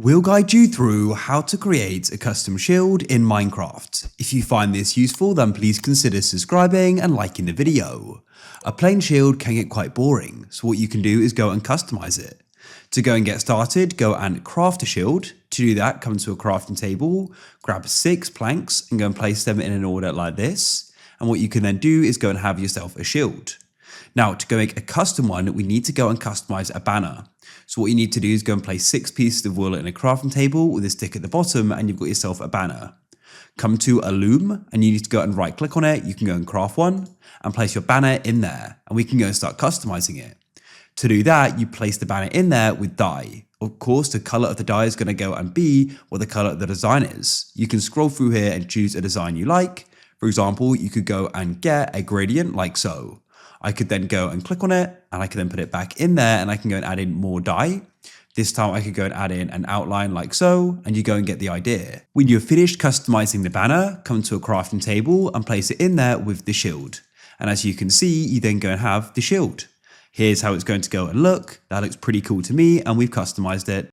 We'll guide you through how to create a custom shield in Minecraft. If you find this useful, then please consider subscribing and liking the video. A plain shield can get quite boring, so what you can do is go and customize it. To go and get started, go and craft a shield. To do that, come to a crafting table, grab 6 planks and go and place them in an order like this. And what you can then do is go and have yourself a shield. Now, to go make a custom one, we need to go and customize a banner. So what you need to do is go and place 6 pieces of wool in a crafting table with a stick at the bottom, and you've got yourself a banner. Come to a loom and you need to go and right click on it. You can go and craft one and place your banner in there, and we can go and start customizing it. To do that, you place the banner in there with dye. Of course, the color of the dye is going to go and be what the color of the design is. You can scroll through here and choose a design you like. For example, you could go and get a gradient like so. I could then go and click on it and I can then put it back in there, and I can go and add in more dye. This time I could go and add in an outline like so, and you go and get the idea. When you're finished customizing the banner, come to a crafting table and place it in there with the shield. And as you can see, you then go and have the shield. Here's how it's going to go and look. That looks pretty cool to me, and we've customized it.